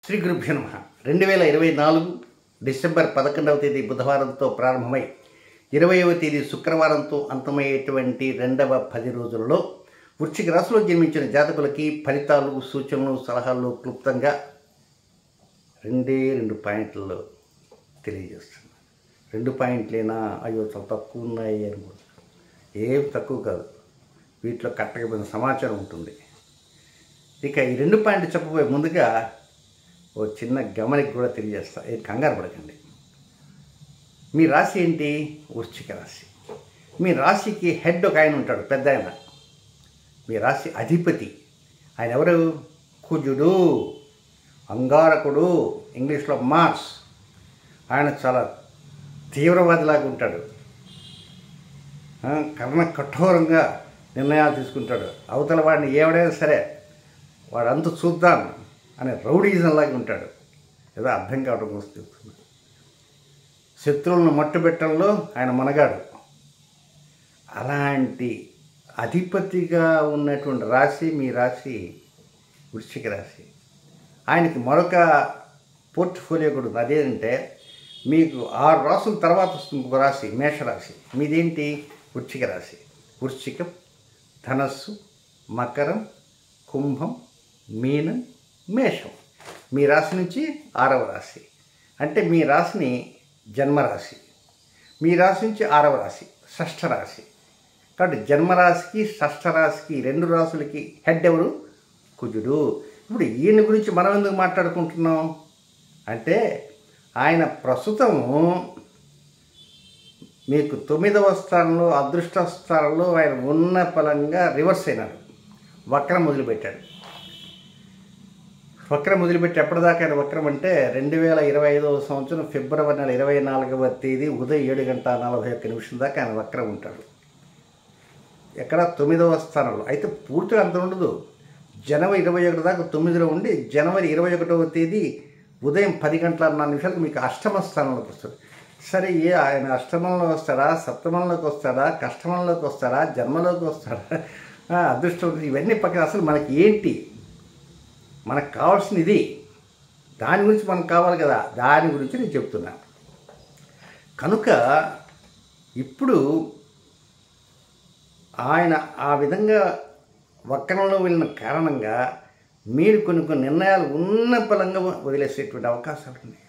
శ్రీ గురుభ్యో నమః 2024 డిసెంబర్ 11వ తేదీ బుధవారంతో ప్రారంభమై 20వ తేదీ శుక్రవారంతో అంతమయ్యేటువంటి రెండవ 10 రోజులలో వృశ్చిక రాశిలో జన్మించిన జాతకులకి ఫలితాలు, సూచనలు, సలహాలు క్లుప్తంగా రెండు పాయింట్లలో తెలియజేస్తున్నాను. 2 పాయింట్లేనా? అయ్యో చాలా తక్కువ ఉన్నాయి అని కూడా ఏం తక్కువ కాదు. వీటిలో కట్టకపోయిన సమాచారం ఉంటుంది. ఇక ఈ 2 పాయింట్లు చెప్పబోయే ముందుగా ఓ చిన్న గమనిక కూడా తెలియజేస్తా. ఏం కంగారు పడకండి. మీ రాశి ఏంటి? వృశ్చిక రాశి. మీ రాశికి హెడ్ ఒక ఆయన ఉంటాడు, పెద్ద ఆయన. మీ రాశి అధిపతి ఆయన ఎవరు? కుజుడు, అంగారకుడు, ఇంగ్లీష్లో మార్స్. ఆయన చాలా తీవ్రవాదిలాగా ఉంటాడు. కర్ణ కఠోరంగా నిర్ణయాలు తీసుకుంటాడు. అవతల వాడిని ఏవడైనా సరే వాడంతా చూద్దాం అనే రౌడీజంలాగా ఉంటాడు. ఏదో అర్థం కావడం కోసం చెప్తున్నాడు. శత్రువులను మట్టుబెట్టడంలో ఆయన మనగాడు. అలాంటి అధిపతిగా ఉన్నటువంటి రాశి మీ రాశి వృశ్చిక రాశి. ఆయనకి మరొక పోర్ట్ఫోలియో కూడా ఉంది. అదేంటంటే మీకు 6 రాసుల తర్వాత వస్తుంది ఒక రాశి, మేషరాశి. మీదేంటి? వృశ్చిక రాశి. వృశ్చికం, ధనస్సు, మకరం, కుంభం, మీనం, మేషం. మీ రాశి నుంచి 6వ రాశి. అంటే మీ రాశిని జన్మరాశి, మీ రాశి నుంచి 6వ రాశి షష్ఠ రాశి. కాబట్టి జన్మరాశికి షష్ఠ రాశికి 2 రాశులకి హెడ్ ఎవరు? కుజుడు. ఇప్పుడు ఈయన గురించి మనం ఎందుకు మాట్లాడుకుంటున్నాం అంటే ఆయన ప్రస్తుతము మీకు 9వ స్థానంలో అదృష్ట స్థానంలో ఆయన ఉన్న ఫలంగా రివర్స్ అయినాడు. వక్రం మొదలుపెట్టాడు. వక్రం మొదలుపెట్టి ఎప్పటిదాకా ఆయన వక్రం అంటే 2025వ సంవత్సరం ఫిబ్రవరి నెల 24వ తేదీ ఉదయం 7:41 దాకా ఆయన వక్రం ఉంటాడు. ఎక్కడ? 9వ స్థానంలో. అయితే పూర్తిగా అంత ఉండదు. జనవరి 21 దాకా 9లో ఉండి జనవరి 21వ తేదీ ఉదయం 10:04 మీకు అష్టమ స్థానంలోకి వస్తుంది. సరే, ఆయన అష్టమంలో వస్తాడా, సప్తమంలోకి వస్తాడా, కష్టమంలోకి వస్తాడా, జన్మలోకి వస్తాడా, అదృష్టం, ఇవన్నీ పక్కన. అసలు మనకి ఏంటి? మనకు కావాల్సింది ఇది. దాని గురించి మనకు కావాలి కదా, దాని గురించి నేను చెప్తున్నాను. కనుక ఇప్పుడు ఆయన ఆ విధంగా వక్రంలో వెళ్ళిన కారణంగా మీరు కొన్ని నిర్ణయాలు ఉన్న బలంగా వదిలేసేటువంటి అవకాశాలు ఉన్నాయి.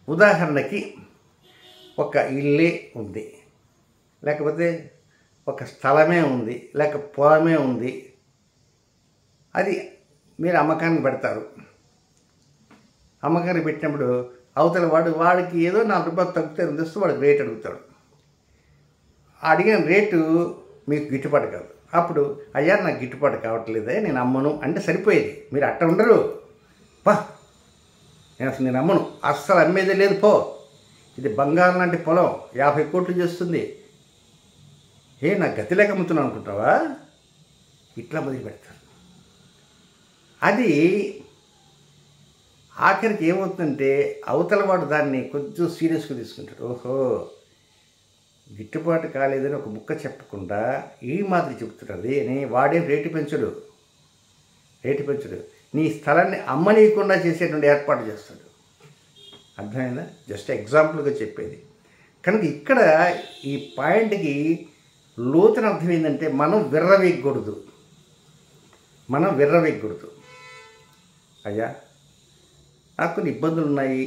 ఉదాహరణకి ఒక ఇల్లే ఉంది, లేకపోతే ఒక స్థలమే ఉంది, లేక పొలమే ఉంది. అది మీరు అమ్మకానికి పెడతారు. అమ్మకానికి పెట్టినప్పుడు అవతల వాడికి ఏదో 4 రూపాయలు తగ్గితే తెస్తే వాడికి రేట్ అడుగుతాడు. అడిగిన రేటు మీకు గిట్టుబాటు కాదు. అప్పుడు అయ్యా నాకు గిట్టుబాటు కావట్లేదే, నేను అమ్మను అంటే సరిపోయేది. మీరు అట్ట ఉండరు. నేను అమ్మను, అస్సలు అమ్మేదే లేదు, పో, ఇది బంగారం లాంటి పొలం 50 కోట్లు చేస్తుంది, నాకు గతి లేక అమ్ముతున్నాను అనుకుంటావా? ఇట్లా మొదలు పెడతారు. అది ఆఖరికి ఏమవుతుందంటే అవతల వాడు దాన్ని కొంచెం సీరియస్గా తీసుకుంటాడు. ఓహో, గిట్టుబాటు కాలేదని ఒక ముక్క చెప్పకుండా ఈ మాదిరి చెప్తున్నది అని వాడేం రేటు పెంచడు. నీ స్థలాన్ని అమ్మనీయకుండా చేసేటువంటి ఏర్పాటు చేస్తాడు. అర్థమైందా? జస్ట్ ఎగ్జాంపుల్గా చెప్పేది. కనుక ఇక్కడ ఈ పాయింట్కి లోతున అర్థం ఏంటంటే మనం విర్రవేయకూడదు. అయ్యా, నాకు కొన్ని ఇబ్బందులు ఉన్నాయి,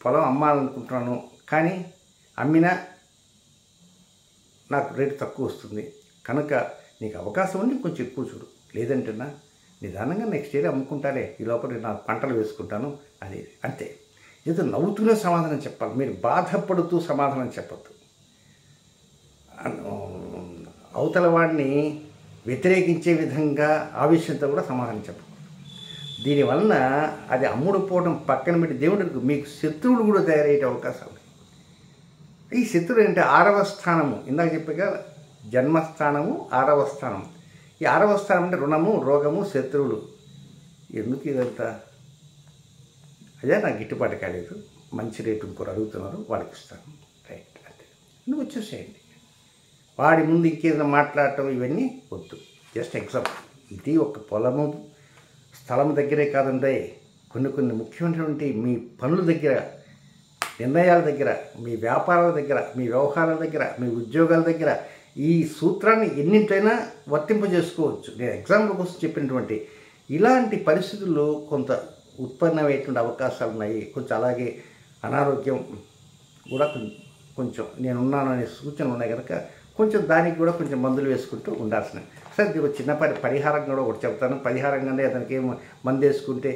పొలం అమ్మాలనుకుంటున్నాను, కానీ అమ్మినా నాకు రేటు తక్కువ వస్తుంది, కనుక నీకు అవకాశం ఉంది కొంచెం ఎక్కువ చూడు, లేదంటేనా నిదానంగా నెక్స్ట్ ఇయర్ అమ్ముకుంటారే, ఈ లోపల నా పంటలు వేసుకుంటాను. అది అంతే. ఏదో నవ్వుతూనే సమాధానం చెప్పాలి. మీరు బాధపడుతూ సమాధానం చెప్పద్దు. అవతల వాడిని వ్యతిరేకించే విధంగా ఆవేశంతో కూడా సమాధానం చెప్పకూడదు. దీనివలన అది అమ్ముడు పోవడం పక్కన పెట్టి దేవుడికి మీకు శత్రువులు కూడా తయారయ్యే అవకాశాలు. ఈ శత్రువు ఏంటంటే 6వ స్థానము. ఇందాక చెప్పాక జన్మస్థానము 6వ స్థానం. ఈ 6వ స్థానం అంటే రుణము, రోగము, శత్రువులు. ఎందుకు ఇదంతా? అయ్యా నాకు గిట్టుబాటు కాలేదు, మంచి రేటు ఇంకోరు అడుగుతున్నారు, వాళ్ళకి ఇస్తాను, రైట్, అంతే. నువ్వు వచ్చేసేయండి. వాడి ముందు ఇంకేదైనా మాట్లాడటం ఇవన్నీ వద్దు. Just example. ఇది ఒక పొలము స్థలం దగ్గరే కాదండి, కొన్ని ముఖ్యమైనటువంటి మీ పనుల దగ్గర, నిర్ణయాల దగ్గర, మీ వ్యాపారాల దగ్గర, మీ వ్యవహారాల దగ్గర, మీ ఉద్యోగాల దగ్గర ఈ సూత్రాన్ని ఎన్నింటైనా వర్తింపజేసుకోవచ్చు. నేను ఎగ్జాంపుల్ కోసం చెప్పినటువంటి ఇలాంటి పరిస్థితుల్లో కొంత ఉత్పన్నమయ్యేటువంటి అవకాశాలు ఉన్నాయి. కొంచెం అలాగే అనారోగ్యం కూడా కొంచెం నేనున్నాననే సూచనలు ఉన్నాయి కనుక కొంచెం దానికి కూడా కొంచెం మందులు వేసుకుంటూ ఉండాల్సిన. సరే, ఇది ఒక చిన్నపాటి పరిహారం కూడా ఒకటి చెప్తాను. పరిహారంగానే అతనికి ఏం మందు వేసుకుంటే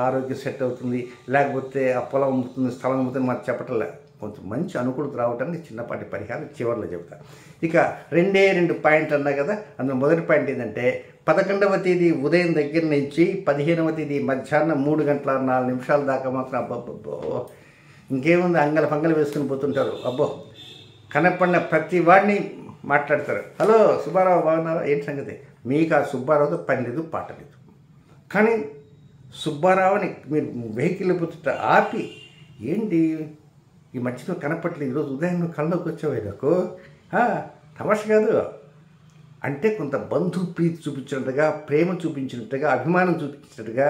ఆరోగ్యం సెట్ అవుతుంది, లేకపోతే ఆ పొలం అమ్ముతుంది, స్థలం అమ్ముతుంది మాకు చెప్పటంలే. కొంచెం మంచి అనుకూలత రావడానికి చిన్నపాటి పరిహారం చివరిలో చెప్తాను. ఇక 2 పాయింట్లు అన్నా కదా. అందులో మొదటి పాయింట్ ఏంటంటే 11వ తేదీ ఉదయం దగ్గర నుంచి 15వ తేదీ మధ్యాహ్నం 3:04 దాకా మాత్రం అబ్బబ్బో ఇంకేముంది, అంగల పంగలు వేసుకుని పోతుంటారు. అబ్బో, కనపడిన ప్రతి వాడిని మాట్లాడతారు. హలో సుబ్బారావు బాగున్నారా, ఏంటి సంగతి? మీకు ఆ సుబ్బారావుతో పని లేదు, పాట లేదు. కానీ సుబ్బారావుని మీరు వెహికల్ పోతుంట ఆపి, ఏంటి ఈ మధ్యలో కనపట్లేదు, ఈరోజు ఉదయం కళ్ళలోకి వచ్చావు నాకు, తమాష కాదు అంటే కొంత బంధు ప్రీతి చూపించినట్టుగా, ప్రేమ చూపించినట్టుగా, అభిమానం చూపించినట్టుగా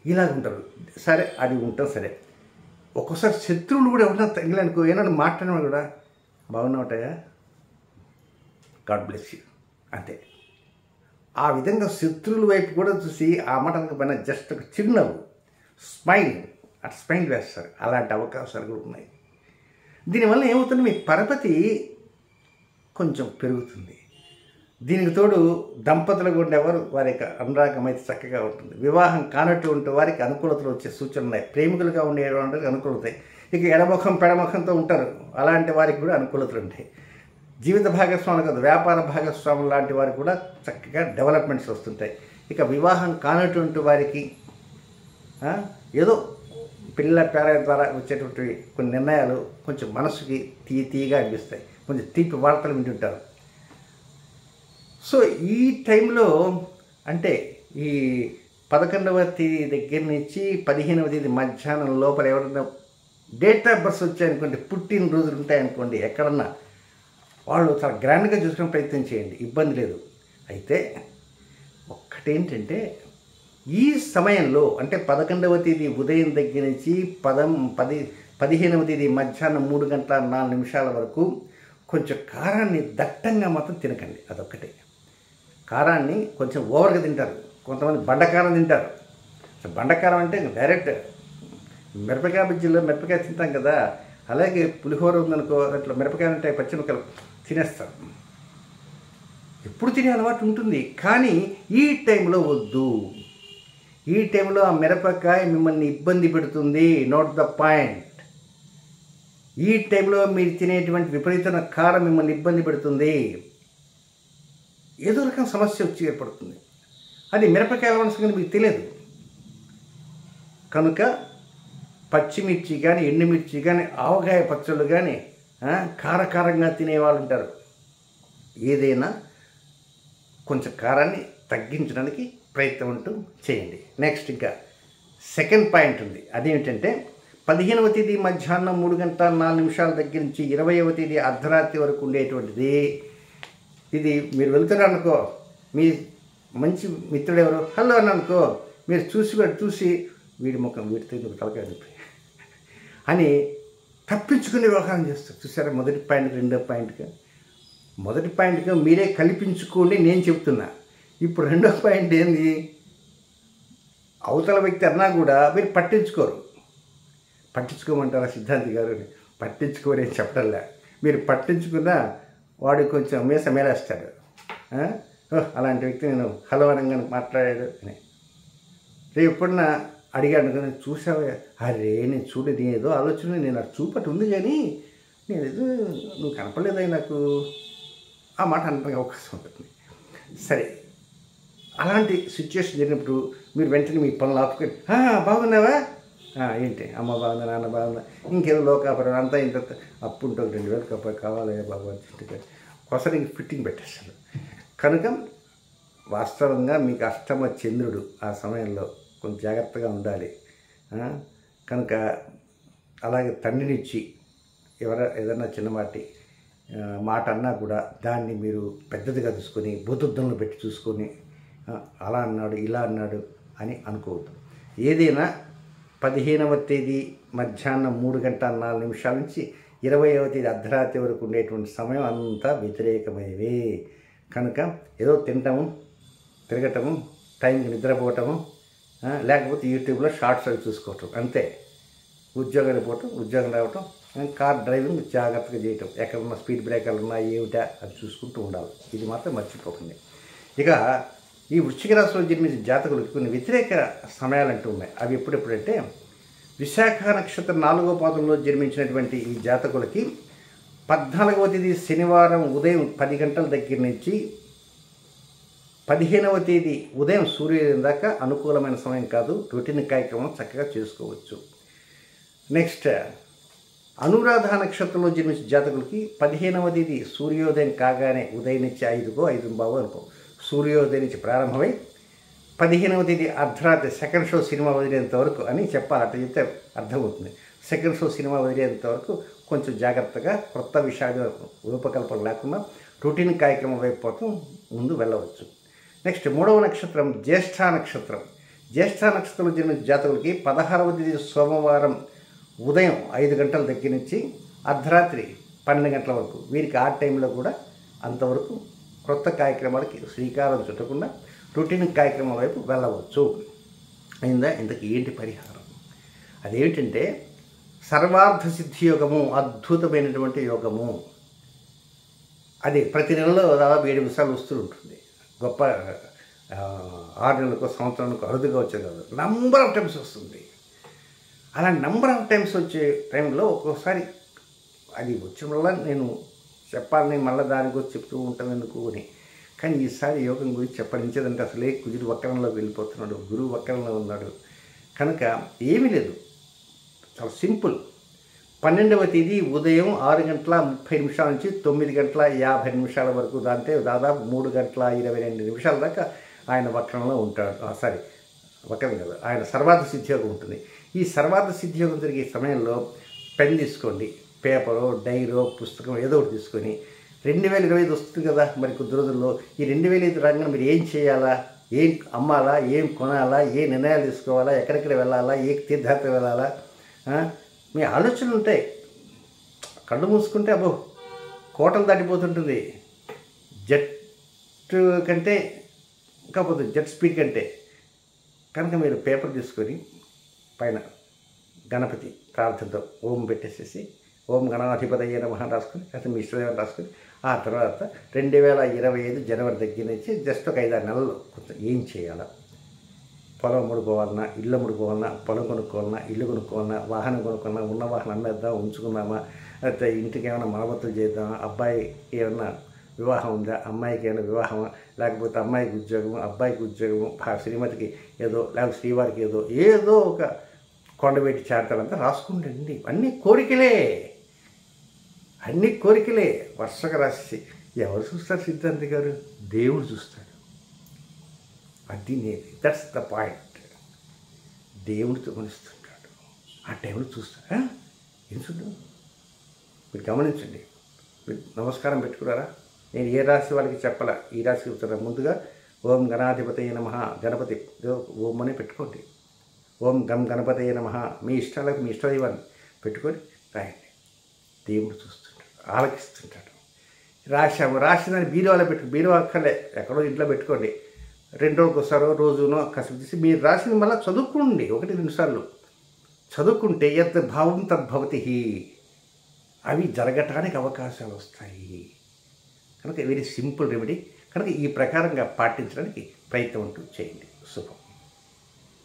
ఇలాగుంటారు. సరే, అది ఉంటాం. సరే, ఒక్కోసారి శత్రువులు కూడా ఎవరైనా తగిలనుకో, ఏమన్నా మాట్లాడినా కూడా బాగున్నావుటాయా, గాడ్ బ్లెస్ యూ అంతే. ఆ విధంగా శత్రువుల వైపు కూడా చూసి ఆ మాట పైన జస్ట్ ఒక చిరునవ్వు, స్మైల్, అటు స్మైల్ వేస్తారు. అలాంటి అవకాశాలు కూడా ఉన్నాయి. దీనివల్ల ఏమవుతుంది, మీ పరపతి కొంచెం పెరుగుతుంది. దీనికి తోడు దంపతులకు ఉండేవారు వారి యొక్క అనురాగం అయితే చక్కగా ఉంటుంది. వివాహం కానటువంటి వారికి అనుకూలతలు వచ్చే సూచనలు ఉన్నాయి. ప్రేమికులుగా ఉండేవారికి అనుకూలతాయి. ఇక ఎడముఖం పెడముఖంతో ఉంటారు, అలాంటి వారికి కూడా అనుకూలతలు ఉంటాయి. జీవిత భాగస్వాములు కాదు, వ్యాపార భాగస్వాములు లాంటి వారికి కూడా చక్కగా డెవలప్మెంట్స్ వస్తుంటాయి. ఇక వివాహం కానటువంటి వారికి ఏదో పిల్లల పేర ద్వారా వచ్చేటువంటి కొన్ని నిర్ణయాలు కొంచెం మనసుకి తీయగా అనిపిస్తాయి. కొంచెం తీపి వార్తలు వింటుంటారు. సో ఈ టైంలో అంటే ఈ 11వ తేదీ దగ్గర నుంచి 15వ తేదీ మధ్యాహ్నం లోపల ఎవరైనా డేట్ ఆఫ్ బర్త్ వచ్చాయనుకోండి, పుట్టినరోజులు ఉంటాయనుకోండి, ఎక్కడన్నా వాళ్ళు చాలా గ్రాండ్గా చూసుకునే ప్రయత్నం చేయండి, ఇబ్బంది లేదు. అయితే ఒక్కటేంటంటే ఈ సమయంలో అంటే 11వ తేదీ ఉదయం దగ్గర నుంచి 15వ తేదీ మధ్యాహ్నం 3:04 వరకు కొంచెం కారాన్ని దట్టంగా మాత్రం తినకండి. అదొక్కటే. కారాన్ని కొంచెం ఓవర్గా తింటారు, కొంతమంది బండకారం తింటారు. బండకారం అంటే డైరెక్ట్ మిరపకాయ బజ్జీలో మిరపకాయ తింటాం కదా, అలాగే పులిహోర ఉందనుకో, అట్లా మిరపకాయ అంటే పచ్చిమిరపకాయలు తినేస్తారు. ఎప్పుడు తినే అలవాటు ఉంటుంది, కానీ ఈ టైంలో వద్దు. ఈ టైంలో ఆ మిరపకాయ మిమ్మల్ని ఇబ్బంది పెడుతుంది. Note the point. ఈ టైంలో మీరు తినేటువంటి విపరీతమైన కారం మిమ్మల్ని ఇబ్బంది పెడుతుంది. ఏదో రకం సమస్య వచ్చి ఏర్పడుతుంది. అది మిరపకాయల సంగతి మీకు తెలియదు కనుక పచ్చిమిర్చి కానీ, ఎండుమిర్చి కానీ, ఆవకాయ పచ్చళ్ళు కానీ కారకారంగా తినేవాళ్ళు ఉంటారు. ఏదైనా కొంచెం కారాన్ని తగ్గించడానికి ప్రయత్నం అంటూ చేయండి. నెక్స్ట్ ఇంకా సెకండ్ పాయింట్ ఉంది. అదేమిటంటే 15వ తేదీ మధ్యాహ్నం 3:04 దగ్గర నుంచి 20వ తేదీ అర్ధరాత్రి వరకు ఉండేటువంటిది. ఇది మీరు వెళ్తున్నారనుకో, మీ మంచి మిత్రుడు ఎవరు హలో అని అనుకో, మీరు చూసి వీడి ముఖం వీడితో తలకాయ అని తప్పించుకునే వ్యవహారం చేస్తారు. చూసారా, మొదటి పాయింట్ రెండో పాయింట్గా. మొదటి పాయింట్గా మీరే కల్పించుకోండి నేను చెప్తున్నా. ఇప్పుడు రెండో పాయింట్ ఏంది, అవతల వ్యక్తి అన్నా కూడా మీరు పట్టించుకోమంటారా సిద్ధాంతి గారు? పట్టించుకోని చెప్పడంలే. మీరు పట్టించుకున్నా వాడు కొంచెం మీస మేలేస్తాడు. అలాంటి వ్యక్తి నేను హలో అనగానే మాట్లాడాడు అని రేపు ఎప్పుడన్నా అడిగాడు కానీ చూసావా, అరే నేను చూడేది ఏదో ఆలోచన, నేను అది చూపట్టు ఉంది కానీ నేను ఏదో నువ్వు కనపడలేదా నాకు, ఆ మాట అనడానికి అవకాశం ఉంటుంది. సరే, అలాంటి సిచ్యువేషన్ జరిగినప్పుడు మీరు వెంటనే మీ పనులు ఆపుకొని బాగున్నావా, ఏంటి అమ్మ బాగుందా, నాన్న బాగుందా, ఇంకేదో లోకాపరం అంతా ఇంత అప్పు ఉంటుంది 2000 కావాలి బాబు అని కొసరికి ఫిట్టింగ్ పెట్టేస్తాడు. కనుక వాస్తవంగా మీకు అష్టమ చంద్రుడు ఆ సమయంలో కొంచెం జాగ్రత్తగా ఉండాలి. కనుక అలాగే తండ్రినిచ్చి ఏదన్నా చిన్నమాటి మాట అన్నా కూడా దాన్ని మీరు పెద్దదిగా చూసుకొని బుద్ధుద్ధంలో పెట్టి చూసుకొని అలా అన్నాడు ఇలా అన్నాడు అని అనుకోవద్దు. ఏదైనా 15వ తేదీ మధ్యాహ్నం 3:04 నుంచి 20వ తేదీ అర్ధరాత్రి వరకు ఉండేటువంటి సమయం అంతా వ్యతిరేకమైనవి. కనుక ఏదో తినటము, తిరగటము, టైంకి నిద్రపోవటము, లేకపోతే యూట్యూబ్లో షార్ట్స్ అవి చూసుకోవటం అంతే. ఉద్యోగానికి పోవటం, ఉద్యోగం రావటం, కార్ డ్రైవింగ్ జాగ్రత్తగా చేయటం, ఎక్కడున్న స్పీడ్ బ్రేకర్లు ఉన్నాయి ఏమిటా అది చూసుకుంటూ ఉండాలి. ఇది మాత్రం మర్చిపోకండి. ఇక ఈ వృశ్చిక రాశిలో జన్మించిన జాతకులకు కొన్ని వ్యతిరేక సమయాలు అంటూ ఉన్నాయి. అవి ఎప్పుడెప్పుడంటే విశాఖ నక్షత్రం 4వ పాదంలో జన్మించినటువంటి ఈ జాతకులకి 14వ తేదీ శనివారం ఉదయం 10 గంటల దగ్గర నుంచి 15వ తేదీ ఉదయం సూర్యోదయం దాకా అనుకూలమైన సమయం కాదు. రొటీన్ కార్యక్రమం చక్కగా చేసుకోవచ్చు. నెక్స్ట్ అనురాధ నక్షత్రంలో జన్మించిన జాతకులకి 15వ తేదీ సూర్యోదయం కాగానే ఉదయం నుంచి 5:05 అనుకో సూర్యోదయం నుంచి ప్రారంభమై 15వ తేదీ అర్ధరాత్రి సెకండ్ షో సినిమా వదిలేంత వరకు అని చెప్పాలి. అట్లా చెప్తే అర్థమవుతుంది. సెకండ్ షో సినిమా వదిలేంత వరకు కొంచెం జాగ్రత్తగా కొత్త విషయాలు రూపకల్పన లేకుండా రొటీన్ కార్యక్రమం వైపు పోతూ ముందు వెళ్ళవచ్చు. నెక్స్ట్ 3వ నక్షత్రం జ్యేష్ఠ నక్షత్రం. జ్యేష్ఠ నక్షత్రంలో జన్మించిన జాతకులకి 16వ తేదీ సోమవారం ఉదయం 5 గంటల దగ్గర నుంచి అర్ధరాత్రి 12 గంటల వరకు, వీరికి ఆ టైంలో కూడా అంతవరకు కొత్త కార్యక్రమాలకి శ్రీకారం చుట్టకుండా రొటీన్ కార్యక్రమం వైపు వెళ్ళవచ్చు. అయిందా? ఇంతకు ఏంటి పరిహారం? అదేమిటంటే సర్వార్థ సిద్ధి యోగము, అద్భుతమైనటువంటి యోగము. అది ప్రతి నెలలో దాదాపు 7 నిమిషాలు వస్తూ ఉంటుంది. గొప్ప 6 నెలలకు సంవత్సరాలకు అరుదుగా వచ్చేది కాదు, నంబర్ ఆఫ్ టైమ్స్ వస్తుంది. అలా నంబర్ ఆఫ్ టైమ్స్ వచ్చే టైంలో ఒక్కోసారి అది వచ్చిన వల్ల నేను చెప్పాలని మళ్ళీ దాని గురించి చెప్తూ ఉంటాను ఎందుకు అని. కానీ ఈసారి యోగం గురించి చెప్పడించేదంటే అసలే కుజుడు వక్రంలోకి వెళ్ళిపోతున్నాడు, గురువు వక్రంలో ఉన్నాడు. కనుక ఏమీ లేదు, చాలా సింపుల్. 12వ తేదీ ఉదయం 6:30 నుంచి 9:50 వరకు, అంటే దాదాపు 3:22 దాకా ఆయన వక్రంలో ఉంటాడు. వక్రం కాదు, ఆయన సర్వార్థ సిద్ధియోగం ఉంటుంది. ఈ సర్వార్థ సిద్ధియోగం జరిగే సమయంలో పెన్ తీసుకోండి, పేపరో డైరో పుస్తకం ఏదో ఒకటి తీసుకొని 2025 వస్తుంది కదా మరి కొద్ది రోజుల్లో, ఈ 2025 రంగంలో మీరు ఏం చేయాలా, ఏం అమ్మాలా, ఏం కొనాలా, ఏ నిర్ణయాలు తీసుకోవాలా, ఎక్కడెక్కడ వెళ్ళాలా, ఏ తీర్థయాత్ర వెళ్ళాలా, మీ ఆలోచనలు ఉంటాయి. కళ్ళు మూసుకుంటే అబ్బో కోటలు దాటిపోతుంటుంది. జెట్ కంటే కాకపోతే జెట్ స్పీడ్ కంటే. కనుక మీరు పేపర్ తీసుకొని పైన గణపతి ప్రార్థనతో ఓం పెట్టేసేసి ఓం గణాధిపతయే నమః రాసుకొని, లేకపోతే మీ ఇష్టదేవత రాసుకొని, ఆ తర్వాత 2025 జనవరి దగ్గర నుంచి జస్ట్ ఒక 5-6 నెలలు కొంచెం ఏం చేయాలా, పొలం ముడుకోవాలన్నా, ఇల్లు ముడుకోవాలన్నా, పొలం కొనుక్కోవాలన్నా, ఇల్లు కొనుక్కోవాలన్నా, వాహనం కొనుక్కోవాలన్నా, ఉన్న వాహనం అమ్మేద్దాం ఉంచుకుందామా, లేకపోతే ఇంటికి ఏమైనా మరమ్మతులు చేద్దామా, అబ్బాయి ఏమన్నా వివాహం ఉందా, అమ్మాయికి ఏమైనా వివాహమా, లేకపోతే అమ్మాయికి ఉద్యోగము, అబ్బాయికి ఉద్యోగము, శ్రీమతికి ఏదో, లేకపోతే శ్రీవారికి ఏదో ఒక కొండబెట్టి చేరతాడంతా రాసుకుంటండి. అన్నీ కోరికలే, అన్ని కోరికలే. వర్షక రాశి ఎవరు చూస్తారు సిద్ధాంతి గారు? దేవుడు చూస్తాడు. అది నేను, దట్స్ ద పాయింట్. దేవుడితో గమనిస్తుంటాడు, ఆ టైంలో చూస్తాడు. ఏం చూద్దాం, మీరు గమనించండి. మీరు నమస్కారం పెట్టుకున్నారా? నేను ఏ రాశి వాళ్ళకి చెప్పాలా, ఈ రాశి చెప్తున్నా. ముందుగా ఓం గణాధిపతయే నమః, గణపతి ఓం అని పెట్టుకోండి. ఓం గణపతయే నమః, మీ ఇష్టాలకు మీ ఇష్టదైవాన్ని పెట్టుకొని రాయండి. దేవుడు చూస్తుంటాడు, ఆలకిస్తుంటాడు. రాసిందని బీరువాలో బీరువా అక్కర్లే, ఎక్కడో ఇంట్లో పెట్టుకోండి. 2 రోజులకు ఒకసారో రోజునో కసరు తీసి మీరు రాసింది మళ్ళీ చదువుకోండి. 1-2 సార్లు చదువుకుంటే యత్ భావం తద్భవతి, అవి జరగటానికి అవకాశాలు వస్తాయి. కనుక వెరీ సింపుల్ రెమెడీ. కనుక ఈ ప్రకారంగా పాటించడానికి ప్రయత్నం అంటూ చేయండి. శుభం.